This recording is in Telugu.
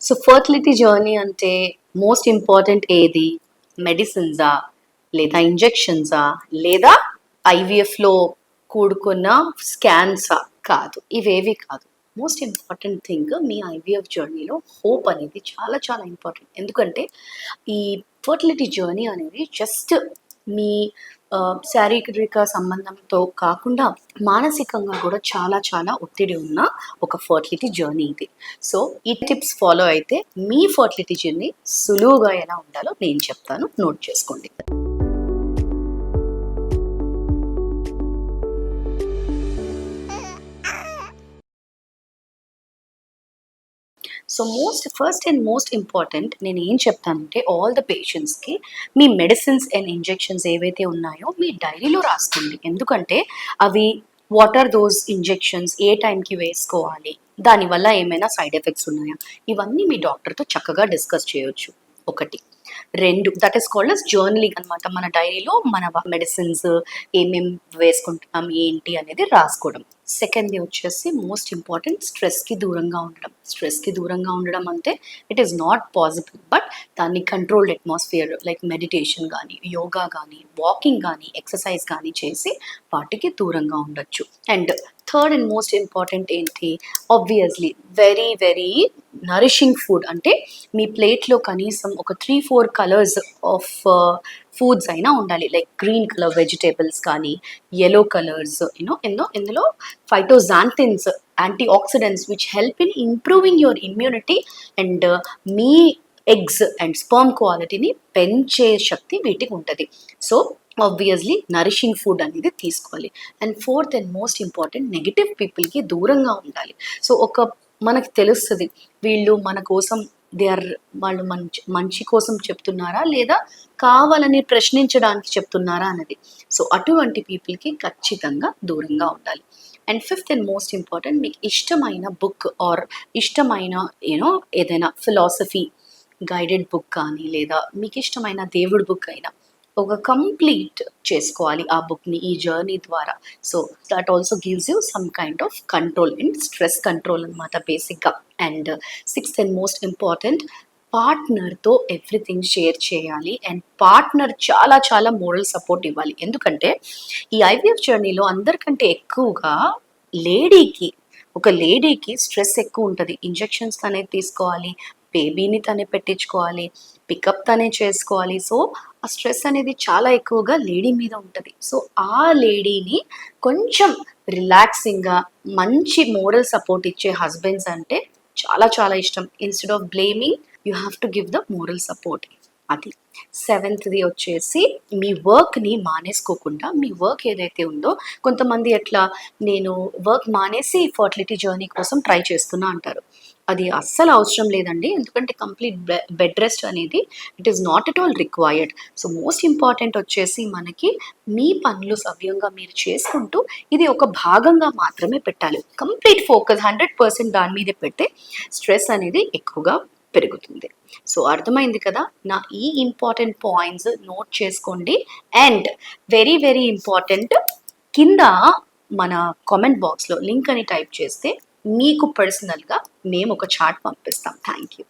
సో ఫర్టిలిటీ జర్నీ అంటే మోస్ట్ ఇంపార్టెంట్ ఏది? మెడిసిన్సా, లేదా ఇంజెక్షన్సా, లేదా ఐవీఎఫ్లో కూడుకున్న స్కాన్సా? కాదు, ఇవేవి కాదు. మోస్ట్ ఇంపార్టెంట్ థింగ్ మీ ఐవీఎఫ్ జర్నీలో హోప్ అనేది చాలా చాలా ఇంపార్టెంట్. ఎందుకంటే ఈ ఫర్టిలిటీ జర్నీ అనేది జస్ట్ మీ శారీరక సంబంధంతో కాకుండా మానసికంగా కూడా చాలా చాలా ఒత్తిడి ఉన్న ఒక ఫర్టిలిటీ జర్నీ ఇది. సో ఈ టిప్స్ ఫాలో అయితే మీ ఫర్టిలిటీ జర్నీ సులువుగా ఎలా ఉండాలో నేను చెప్తాను, నోట్ చేసుకోండి. So first and most important నేను ఏం చెప్తానంటే, ఆల్ ద పేషెంట్స్కి మీ మెడిసిన్స్ అండ్ ఇంజెక్షన్స్ ఏవైతే ఉన్నాయో మీ డైరీలో రాసుకోండి. ఎందుకంటే అవి వాట్ ఆర్ దోస్ ఇంజెక్షన్స్, ఏ టైంకి వేసుకోవాలి, దానివల్ల ఏమైనా సైడ్ ఎఫెక్ట్స్ ఉన్నాయా, ఇవన్నీ మీ డాక్టర్తో చక్కగా డిస్కస్ చేయొచ్చు. ఒకటి. రెండు, that is called as journaling అనమాట. మన డైరీలో మన మెడిసిన్స్ ఏమేమి వేసుకుంటున్నాం ఏంటి అనేది రాసుకోవడం. సెకండ్ది వచ్చేసి మోస్ట్ ఇంపార్టెంట్, స్ట్రెస్కి దూరంగా ఉండడం. స్ట్రెస్కి దూరంగా ఉండడం అంటే it is not possible, but దాన్ని కంట్రోల్డ్ అట్మాస్ఫియర్ లైక్ మెడిటేషన్ కానీ, యోగా కానీ, వాకింగ్ కానీ, ఎక్సర్సైజ్ కానీ చేసి వాటికి దూరంగా ఉండొచ్చు. And third and most important ఏంటి? Obviously very very nourishing food. అంటే మీ ప్లేట్లో కనీసం ఒక 3-4 కలర్స్ ఆఫ్ ఫుడ్స్ అయినా ఉండాలి. లైక్ గ్రీన్ కలర్ వెజిటేబుల్స్ కానీ, yellow కలర్స్, ఇందులో phytoxanthins, antioxidants which help in improving your immunity and మీ ఎగ్స్ అండ్ స్పర్మ్ క్వాలిటీని పెంచే శక్తి వీటికి ఉంటుంది. సో ఆబ్వియస్లీ నరిషింగ్ ఫుడ్ అనేది తీసుకోవాలి. And fourth and most important, negative పీపుల్కి దూరంగా ఉండాలి. సో మనకు తెలుస్తుంది వీళ్ళు మన కోసం వాళ్ళు మంచి కోసం చెప్తున్నారా లేదా కావాలని ప్రశ్నించడానికి చెప్తున్నారా అన్నది. సో అటువంటి పీపుల్కి ఖచ్చితంగా దూరంగా ఉండాలి. And fifth and most important, మీకు ఇష్టమైన బుక్ ఆర్ ఇష్టమైన ఏదైనా ఫిలాసఫీ గైడెడ్ బుక్ కానీ, లేదా మీకు ఇష్టమైన దేవుడి బుక్ అయినా ఒక కంప్లీట్ చేసుకోవాలి ఆ బుక్ని ఈ జర్నీ ద్వారా. So that also gives you some kind of control and stress control అనమాట బేసిక్గా. And sixth and most important, పార్ట్నర్తో ఎవ్రీథింగ్ షేర్ చేయాలి. అండ్ పార్ట్నర్ చాలా చాలా మోరల్ సపోర్ట్ ఇవ్వాలి. ఎందుకంటే ఈ ఐవీఎఫ్ జర్నీలో అందరికంటే ఎక్కువగా లేడీకి స్ట్రెస్ ఎక్కువ ఉంటుంది. ఇంజెక్షన్స్ తనే తీసుకోవాలి, బేబీని తనే పెట్టించుకోవాలి, పికప్ తనే చేసుకోవాలి. సో ఆ స్ట్రెస్ అనేది చాలా ఎక్కువగా లేడీ మీద ఉంటుంది. సో ఆ లేడీని కొంచెం రిలాక్సింగ్గా మంచి మోరల్ సపోర్ట్ ఇచ్చే హస్బెండ్స్ అంటే చాలా చాలా ఇష్టం. Instead of blaming you have to give the moral support. అది. సెవెంత్ది వచ్చేసి, మీ వర్క్ని మానేసుకోకుండా మీ వర్క్ ఏదైతే ఉందో, కొంతమంది ఎట్లా నేను వర్క్ మానేసి ఫర్టిలిటీ జర్నీ కోసం ట్రై చేస్తున్నా అంటారు. అది అస్సలు అవసరం లేదండి. ఎందుకంటే కంప్లీట్ బెడ్ రెస్ట్ అనేది it is not at all required. So most important వచ్చేసి మనకి మీ పనులు సవ్యంగా మీరు చేసుకుంటూ ఇది ఒక భాగంగా మాత్రమే పెట్టాలి. కంప్లీట్ ఫోకస్ 100% దాని మీదే పెడితే స్ట్రెస్ అనేది ఎక్కువగా పెరుగుతుంది. సో అర్థమైంది కదా? నా ఈ ఇంపార్టెంట్ పాయింట్స్ నోట్ చేసుకోండి. అండ్ వెరీ వెరీ ఇంపార్టెంట్, కింద మన కామెంట్ బాక్స్లో లింక్ అని టైప్ చేస్తే మీకు పర్సనల్గా మేము ఒక చార్ట్ పంపిస్తాం. Thank you.